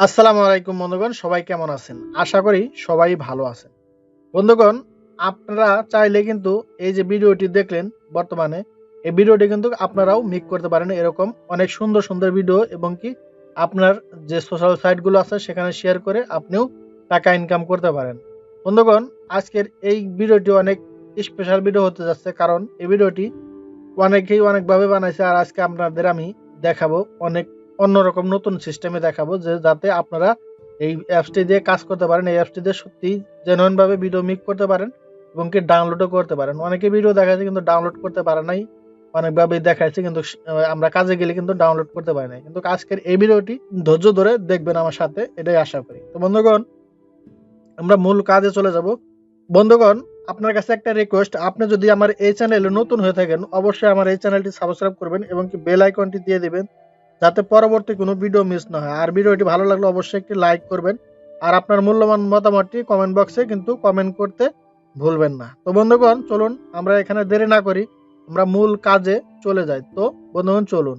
আসসালামু আলাইকুম বন্ধুগণ, সবাই কেমন আছেন? আশা করি সবাই ভালো আছেন। বন্ধুগণ, আপনারা চাইলে কিন্তু এই যে ভিডিওটি দেখলেন বর্তমানে, এই ভিডিওটি কিন্তু আপনারাও মেক করতে পারেন। এরকম অনেক সুন্দর সুন্দর ভিডিও এবং কি আপনার যে সোশ্যাল সাইটগুলো আছে সেখানে শেয়ার করে আপনিও টাকা ইনকাম করতে পারেন। বন্ধুগণ, আজকের এই ভিডিওটি অনেক স্পেশাল ভিডিও হতে যাচ্ছে, কারণ এই ভিডিওটি অনেকেই অনেকভাবে বানাইছে। আর আজকে আপনাদের আমি দেখাবো অনেক অন্যরকম নতুন সিস্টেমে দেখাবো, যে যাতে আপনারা এই অ্যাপসটি দিয়ে কাজ করতে পারেন। এই অ্যাপসটি দিয়ে সত্যি জেনুইন ভাবে ভিডিও মেক করতে পারেন এবং কি ডাউনলোডও করতে পারেন। অনেকে ভিডিও দেখাচ্ছে কিন্তু ডাউনলোড করতে পারে নাই, অনেকভাবে দেখাচ্ছে কিন্তু আমরা কাজে গেলে কিন্তু ডাউনলোড করতে পারি নাই। কিন্তু আজকের এই ভিডিওটি ধৈর্য ধরে দেখবেন আমার সাথে, এটাই আশা করি। তো বন্ধুগণ, আমরা মূল কাজে চলে যাব। বন্ধুগণ, আপনার কাছে একটা রিকোয়েস্ট, আপনি যদি আমার এই চ্যানেলে নতুন হয়ে থাকেন অবশ্যই আমার এই চ্যানেলটি সাবস্ক্রাইব করবেন এবং কি বেল আইকনটি দিয়ে দিবেন, যাতে পরবর্তী কোনো ভিডিও মিস না হয়। আর ভিডিওটি ভালো লাগলে অবশ্যই একটি লাইক করবেন। আর আপনার মূল্যবান মতামতটি কমেন্ট বক্সে কিন্তু কমেন্ট করতে ভুলবেন না। তো বন্ধুগণ, চলুন আমরা এখানে দেরি না করি, আমরা মূল কাজে চলে যাই। তো বন্ধুগণ, চলুন।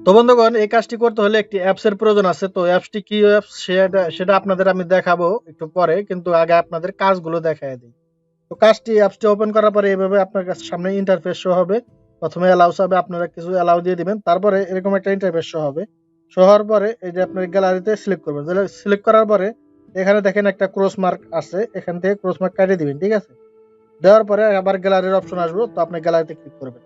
তো বন্ধুগণ, এই কাজটি করতে হলে একটি অ্যাপস এর প্রয়োজন আছে। তো অ্যাপসটি কি অ্যাপস সেটা আপনাদের আমি দেখাবো একটু পরে, কিন্তু আগে আপনাদের কাজগুলো দেখায় দিই। তো অ্যাপসটি ওপেন করার পরে এভাবে আপনার কাছে সামনে ইন্টারফেস শো হবে। প্রথমে অ্যালাউ চাবে, আপনারা কিছু অ্যালাউ দিয়ে দিবেন। তারপরে এরকম একটা ইন্টারফেস শো হবে। শো হওয়ার পরে এই যে আপনার গ্যালারিতে সিলেক্ট করবেন। সিলেক্ট করার পরে এখানে দেখেন একটা ক্রস মার্ক আছে, এখান থেকে ক্রস মার্ক কাটিয়ে দিবেন, ঠিক আছে? দেওয়ার পরে আবার গ্যালারির অপশন আসবে, তো আপনি গ্যালারিতে ক্লিক করবেন।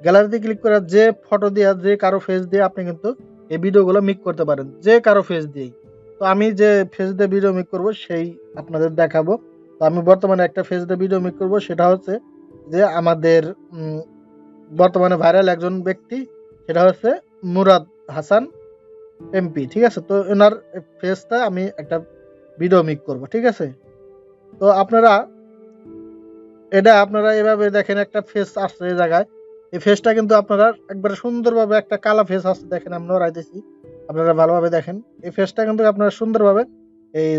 গ্যালারিতে ক্লিক করে যে ফটো দিয়ে, যে কারো ফেস দিয়ে আপনি কিন্তু এই ভিডিওগুলো মেক করতে পারেন, যে কারো ফেস দিয়েই। তো আমি যে ফেস দিয়ে ভিডিও মেক করব সেই আপনাদের দেখাবো। তো আমি বর্তমানে একটা ফেস দিয়ে ভিডিও মেক করব, সেটা হচ্ছে যে আমাদের বর্তমানে ভাইরাল একজন ব্যক্তি, সেটা হচ্ছে মুরাদ হাসান এমপি, ঠিক আছে? তো এনার ফেসটা আমি একটা ভিডিও মেক করব, ঠিক আছে? তো আপনারা এভাবে দেখেন একটা ফেস আসছে এই জায়গায়। এই ফেসটা কিন্তু আপনারা একবারে সুন্দরভাবে একটা কালা ফেস আসছে, দেখেন আমি নড়াইতেছি, আপনারা ভালোভাবে দেখেন। এই ফেসটা কিন্তু আপনারা সুন্দরভাবে এই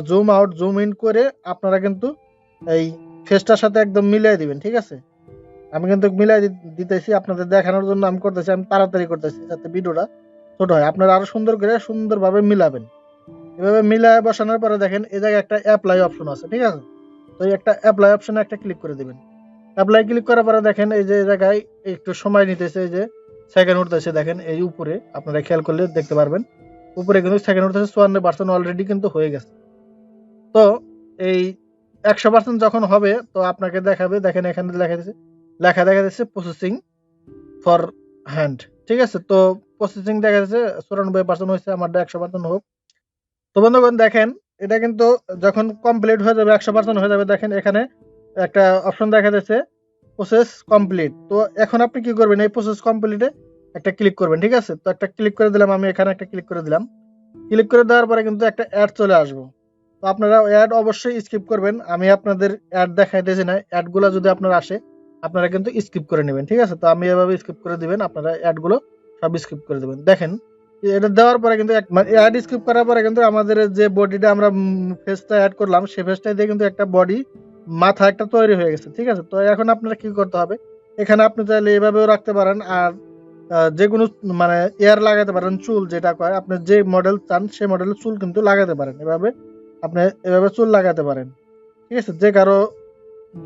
জুম আউট জুম ইন করে আপনারা কিন্তু এই ফেসটার সাথে একদম মিলিয়ে দিবেন, ঠিক আছে? আমি কিন্তু মিলাই দিতেছি আপনাদের দেখানোর জন্য, আমি করতেছি, আমি তাড়াতাড়ি করতেছি যাতে ভিডিওটা ছোট হয়। আপনারা আরো সুন্দর করে সুন্দরভাবে মিলাবেন। এভাবে মিলায় বসানোর পরে দেখেন এই জায়গায় একটা অ্যাপ্লাই অপশন আছে, ঠিক আছে? তো এই একটা অ্যাপ্লাই অপশনে একটা ক্লিক করে দিবেন। অ্যাপ্লাই ক্লিক করার পরে দেখেন এই যে জায়গায় একটু সময় নিতেছে, এই যে সেকেন্ড উঠতেছে, দেখেন এই উপরে আপনারা খেয়াল করলে দেখতে পারবেন, উপরে কিন্তু সেকেন্ড উঠতেছে 54% অলরেডি কিন্তু হয়ে গেছে। তো এই 100% যখন হবে তো আপনাকে দেখাবে, দেখেন এখানে দেখা যাচ্ছে প্রসেসিং ফর হ্যান্ড, ঠিক আছে? তো প্রসেসিং দেখা যাচ্ছে 94% হয়েছে, আমারটা 100% হোক। তো বন্ধুগণ দেখেন, এটা কিন্তু যখন কমপ্লিট হয়ে যাবে, 100% হয়ে যাবে, দেখেন এখানে একটা অপশন দেখা যাচ্ছে প্রসেস কমপ্লিট। তো এখন আপনি কি করবেন, এই প্রসেস কমপ্লিটে একটা ক্লিক করবেন, ঠিক আছে? তো একটা ক্লিক করে দিলাম, আমি এখানে একটা ক্লিক করে দিলাম। ক্লিক করে দেওয়ার পরে কিন্তু একটা অ্যাড চলে আসবো। তো আপনারা অ্যাড অবশ্যই স্কিপ করবেন, আমি আপনাদের অ্যাড দেখাইতেছি না। অ্যাডগুলো যদি আপনার আসে আপনারা কিন্তু স্কিপ করে নেবেন, ঠিক আছে? তো আমি এভাবে স্কিপ করে দিবেন, আপনারা অ্যাডগুলো সব স্কিপ করে দেবেন। দেখেন এটা দেওয়ার পরে কিন্তু অ্যাড স্কিপ করার পরে কিন্তু আমাদের যে বডিটা আমরা ফেসটা অ্যাড করলাম সেই ফেসটা দিয়ে কিন্তু একটা বডি মাথা একটা তৈরি হয়ে গেছে, ঠিক আছে? তো এখন আপনারা কি করতে হবে, এখানে আপনি চাইলে এভাবেও রাখতে পারেন। আর যে কোনো মানে এয়ার লাগাতে পারেন, চুল যেটা কয়, আপনি যে মডেল চান সেই মডেলের চুল কিন্তু লাগাতে পারেন। আপনি এভাবে চুল লাগাতে পারেন, ঠিক আছে?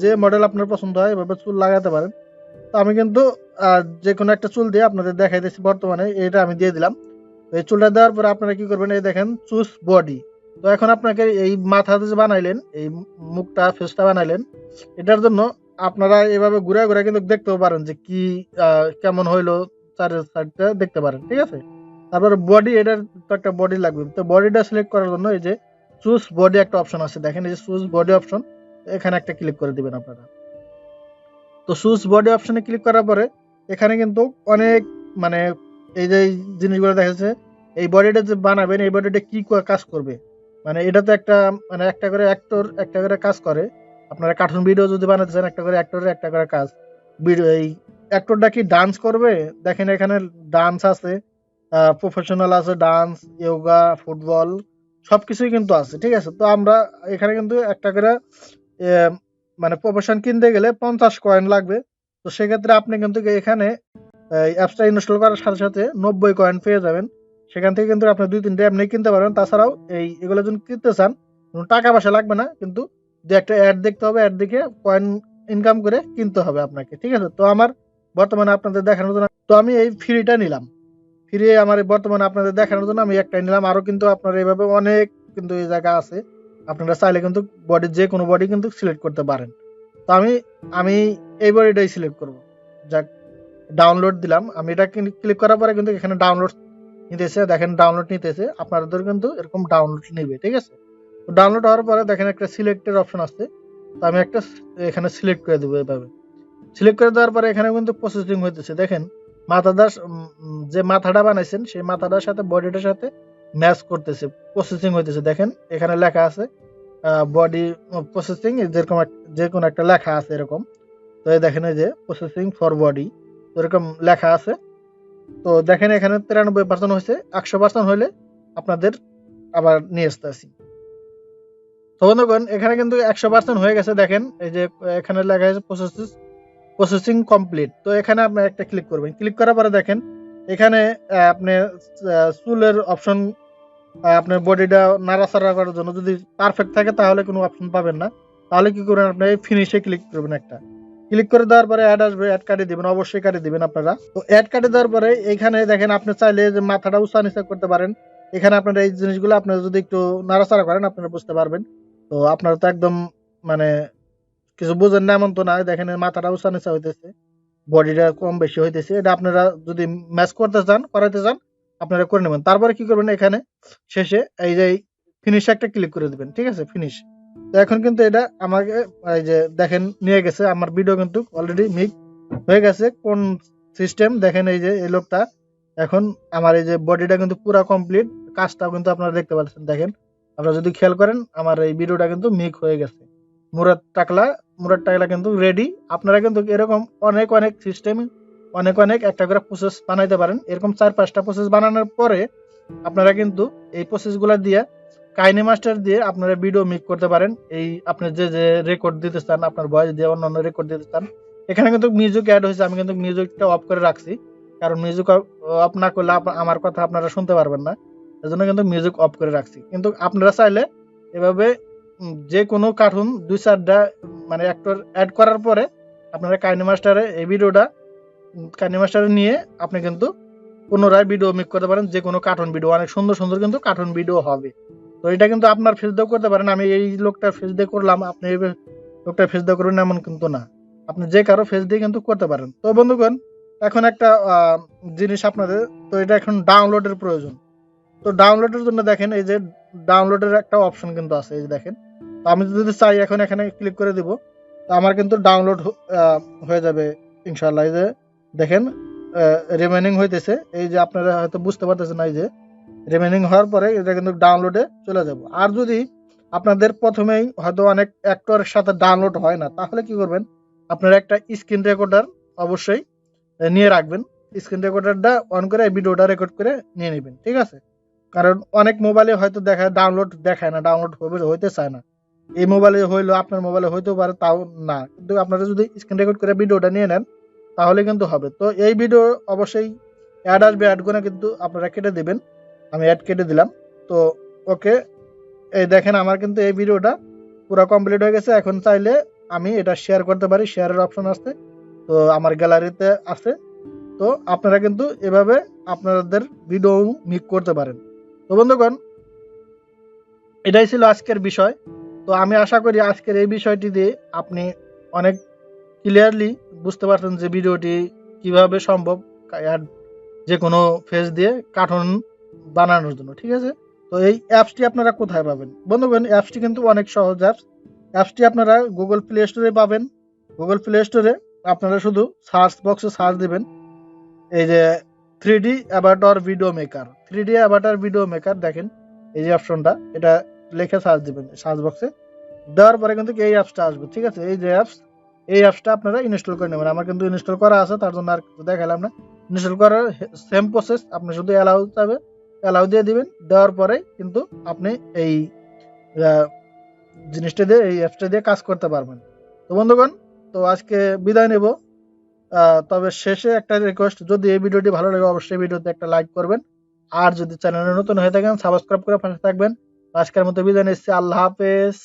যে মডেল আপনার পছন্দ হয় এভাবে চুল লাগাতে পারেন। তো আমি কিন্তু যে কোনো একটা চুল দিয়ে আপনাদের দেখাইতেছি। বর্তমানে এটা আমি দিয়ে দিলাম। এই চুলটা দেওয়ার পরে আপনারা কি করবেন, এই দেখেন চুজ বডি। তো এখন আপনাকে এই মাথাতে যে বানাইলেন, এই মুখটা ফেসটা বানাইলেন, এটার জন্য আপনারা এভাবে ঘুরে ঘুরে কিন্তু দেখতেও পারেন যে কি কেমন হইলো, চারের সাইডটা দেখতে পারেন, ঠিক আছে? তারপর বডি, এটার তো একটা বডি লাগবে। তো বডিটা সিলেক্ট করার জন্য এই যে চুজ বডি একটা অপশন আছে, দেখেন এই যে চুজ বডি অপশন, এখানে একটা ক্লিক করে দিবেন আপনারা। তো চুজ বডি অপশনে ক্লিক করার পরে এখানে কিন্তু অনেক মানে এই যে জিনিসগুলো দেখা যাচ্ছে, এই বডিটা যে বানাবেন এই বডিটা কি কাজ করবে, মানে এটা তো একটা মানে একটা করে অ্যাক্টর একটা করে কাজ করে। আপনারা কার্টুন ভিডিও যদি বানাতে চান, একটা করে অ্যাক্টরের একটা করে কাজ। ভিডিও এই অ্যাক্টরটা কি ডান্স করবে, দেখেন এখানে ডান্স আছে, প্রফেশনাল আছে, ডান্স, ইয়োগা, ফুটবল, সবকিছুই কিন্তু আছে, ঠিক আছে? তো আমরা এখানে কিন্তু একটা করে মানে প্রফেশন কিনতে গেলে 50 কয়েন লাগবে। তো সেক্ষেত্রে আপনি কিন্তু এখানে এই অ্যাপসটা ইনস্টল করার সাথে সাথে 90 কয়েন পেয়ে যাবেন। সেখান থেকে কিন্তু আপনি 2-3টা এমনি কিনতে পারবেন। তাছাড়াও এগুলো যদি কিনতে চান কোনো টাকা পয়সা লাগবে না, কিন্তু দু একটা অ্যাড দেখতে হবে, অ্যাড দেখে কয়েন ইনকাম করে কিনতে হবে আপনাকে, ঠিক আছে? তো আমার বর্তমানে আপনাদের দেখানোর জন্য তো আমি এই ফ্রিটা নিলাম। ফ্রি আমার বর্তমানে আপনাদের দেখানোর জন্য আমি একটাই নিলাম। আরো কিন্তু আপনারা এইভাবে অনেক কিন্তু এই জায়গা আছে, আপনারা চাইলে কিন্তু বডির যে কোনো বডি কিন্তু সিলেক্ট করতে পারেন। তো আমি এই বডিটাই সিলেক্ট করব। যাক, ডাউনলোড দিলাম। আমি এটা ক্লিক করার পরে কিন্তু এখানে ডাউনলোড নিতেছে, দেখেন ডাউনলোড নিতেছে। আপনাদের কিন্তু এরকম ডাউনলোড নেবে, ঠিক আছে? তো ডাউনলোড হওয়ার পরে দেখেন একটা সিলেক্টের অপশন আছে। তো আমি একটা এখানে সিলেক্ট করে দেবো এভাবে। সিলেক্ট করে দেওয়ার পরে এখানে কিন্তু প্রসেসিং হইতেছে, দেখেন মাথাটা যে মাথাটা বানাইছেন সেই মাথাটার সাথে বডিটার সাথে ম্যাচ করতেছে, প্রসেসিং হইতেছে। দেখেন এখানে লেখা আছে বডি প্রসেসিং, যেরকম যে কোনো একটা লেখা আছে এরকম। তো এই দেখেন এই যে প্রসেসিং ফর বডি এরকম লেখা আছে। তো দেখেন এখানে 93% হয়েছে, 100% হলে আপনাদের আবার নিয়ে আসতে আসি। তো বন্ধুগণ এখানে কিন্তু 100% হয়ে গেছে। দেখেন এই যে এখানে লেখা আছে প্রসেসিং কমপ্লিট। তো এখানে আপনি একটা ক্লিক করবেন। ক্লিক করার পরে দেখেন এখানে আপনি চুলের অপশন, আপনার বডিটা নাড়াচাড়া করার জন্য যদি পারফেক্ট থাকে তাহলে কোনো অপশন পাবেন না। তাহলে কি করবেন, আপনি ফিনিশে ক্লিক করবেন একটা। ক্লিক করে দেওয়ার পরে অ্যাড আসবে, অ্যাড কাটিয়ে দিবেন, অবশ্যই কাটিয়ে দিবেন আপনারা। তো অ্যাড কাটিয়ে দেওয়ার পরে এখানে দেখেন আপনি চাইলে যে মাথাটা উঁচা নিচা করতে পারেন। এখানে আপনারা এই জিনিসগুলো আপনারা যদি একটু নাড়াচাড়া করেন আপনারা বুঝতে পারবেন। তো আপনারা তো একদম মানে কিছু বুঝেন না এমন তো না, দেখেন মাথাটা উঁচা নিচা হইতেছে, বডিটা কম বেশি হইতেছে। এটা আপনারা যদি ম্যাচ করতে চান, করাইতে চান, আপনারা করে নেবেন। তারপরে কি করবেন, এখানে শেষে এই যে ফিনিশ একটা ক্লিক করে দিবেন, ঠিক আছে? ফিনিশ। তো এখন কিন্তু এটা আমাকে এই যে দেখেন নিয়ে গেছে, আমার ভিডিও কিন্তু অলরেডি মিক হয়ে গেছে। কোন সিস্টেম দেখেন, এই যে এই লোকটা এখন আমার এই যে বডিটা কিন্তু পুরা কমপ্লিট, কাজটাও কিন্তু আপনারা দেখতে পাচ্ছেন। দেখেন আপনারা যদি খেয়াল করেন আমার এই ভিডিওটা কিন্তু মিক হয়ে গেছে। মুরাদ টাকলা মুরাদ টাকলা কিন্তু রেডি। আপনারা কিন্তু এরকম অনেক অনেক সিস্টেম, অনেক অনেক একটা করে প্রসেস বানাইতে পারেন। এরকম 4-5টা প্রসেস বানানোর পরে আপনারা কিন্তু এই প্রসেসগুলো দিয়ে কাইনি মাস্টার দিয়ে আপনারা ভিডিও মেক করতে পারেন। এই আপনি যে যে রেকর্ড দিতে চান, আপনার ভয়েস দিয়ে অন্যান্য রেকর্ড দিতে চান, এখানে কিন্তু মিউজিক অ্যাড হয়েছে। আমি কিন্তু মিউজিকটা অফ করে রাখছি, কারণ মিউজিক অফ না করলে আমার কথা আপনারা শুনতে পারবেন না। এজন্য কিন্তু মিউজিক অফ করে রাখছি। কিন্তু আপনারা চাইলে এভাবে যে কোনো কার্টুন 2-4টা মানে অ্যাক্টর অ্যাড করার পরে আপনারা কাইনি মাস্টারে এই ভিডিওটা কাইনি মাস্টারে নিয়ে আপনি কিন্তু পুনরায় ভিডিও মেক করতে পারেন। যে কোনো কার্টুন ভিডিও অনেক সুন্দর সুন্দর কিন্তু কার্টুন ভিডিও হবে। তো এটা কিন্তু আপনার ফেস দিয়েও করতে পারেন। আমি এই লোকটার ফেস দিয়ে করলাম, আপনি এই লোকটার ফেস দিয়ে করবেন এমন কিন্তু না, আপনি যে কারো ফেস দিয়ে কিন্তু করতে পারেন। তো বন্ধুগণ এখন একটা জিনিস আপনাদের, তো এটা এখন ডাউনলোডের প্রয়োজন। তো ডাউনলোডের জন্য দেখেন এই যে ডাউনলোডের একটা অপশন কিন্তু আছে, এই যে দেখেন। তো আমি যদি চাই এখন এখানে ক্লিক করে দিব, তো আমার কিন্তু ডাউনলোড হয়ে যাবে ইনশাল্লাহ। এই যে দেখেন রিমেনিং হইতেছে, এই যে আপনারা হয়তো বুঝতে পারতেছেন না, এই যে রিমেনিং হওয়ার পরে এটা কিন্তু ডাউনলোডে চলে যাব। আর যদি আপনাদের প্রথমেই হয়তো অনেক অ্যাক্টরের সাথে ডাউনলোড হয় না, তাহলে কি করবেন, আপনারা একটা স্ক্রিন রেকর্ডার অবশ্যই নিয়ে রাখবেন। স্ক্রিন রেকর্ডারটা অন করে ভিডিওটা রেকর্ড করে নিয়ে নেবেন, ঠিক আছে? কারণ অনেক মোবাইলে হয়তো দেখায় ডাউনলোড দেখায় না, ডাউনলোড হইতে চায় না। এই মোবাইলে হইলো, আপনার মোবাইলে হইতেও পারে, তাও না। কিন্তু আপনারা যদি স্ক্রিন রেকর্ড করে ভিডিওটা নিয়ে নেন তাহলে কিন্তু হবে। তো এই ভিডিও অবশ্যই অ্যাড আসবে, অ্যাড করে কিন্তু আপনারা কেটে দিবেন। আমি অ্যাড কেটে দিলাম। তো ওকে, এই দেখেন আমার কিন্তু এই ভিডিওটা পুরো কমপ্লিট হয়ে গেছে। এখন চাইলে আমি এটা শেয়ার করতে পারি, শেয়ারের অপশন আছে, তো আমার গ্যালারিতে আছে। তো আপনারা কিন্তু এভাবে আপনাদের ভিডিও মেক করতে পারেন। তো বন্ধুগণ এটাই ছিল আজকের বিষয়। তো আমি আশা করি আজকের এই বিষয়টি দিয়ে আপনি অনেক ক্লিয়ারলি বুঝতে পারছেন যে ভিডিওটি কিভাবে সম্ভব যে কোনো ফেস দিয়ে কার্টুন বানানোর জন্য, ঠিক আছে? তো এই অ্যাপসটি আপনারা কোথায় পাবেন বন্ধুগণ? অ্যাপসটি কিন্তু অনেক সহজ অ্যাপস। অ্যাপসটি আপনারা গুগল প্লে স্টোরে পাবেন। গুগল প্লে স্টোরে আপনারা শুধু সার্চ বক্সে সার্চ দিবেন এই যে 3D Avatar video maker, 3D Avatar video maker. দেখেন এই যে অপশনটা, এটা লিখে সার্চ দিবেন সার্চ বক্সে। দেওয়ার পরে কিন্তু এই অ্যাপসটা আসবে, ঠিক আছে? এই যে অ্যাপস, এই অ্যাপসটা আপনারা ইনস্টল করে নেবেন। আমার কিন্তু ইনস্টল করা আছে, তার জন্য আর কিছু দেখালাম না। ইনস্টল করার সেম প্রসেস, আপনি শুধু অ্যালাউ চাবে, অ্যালাউ দিয়ে দিবেন। দেওয়ার পরে কিন্তু আপনি এই জিনিসটা দিয়ে, এই অ্যাপসটা দিয়ে কাজ করতে পারবেন। তো বন্ধুগণ, তো আজকে বিদায় নেব। তবে শেষে একটা রিকোয়েস্ট, যদি এই ভিডিওটি ভালো লাগে অবশ্যই ভিডিওতে একটা লাইক করবেন। আর যদি চ্যানেলে নতুন হয়ে থাকেন সাবস্ক্রাইব করে পাশে থাকবেন। আজকের মতো বিদায় নিচ্ছি। আল্লাহ হাফেজ।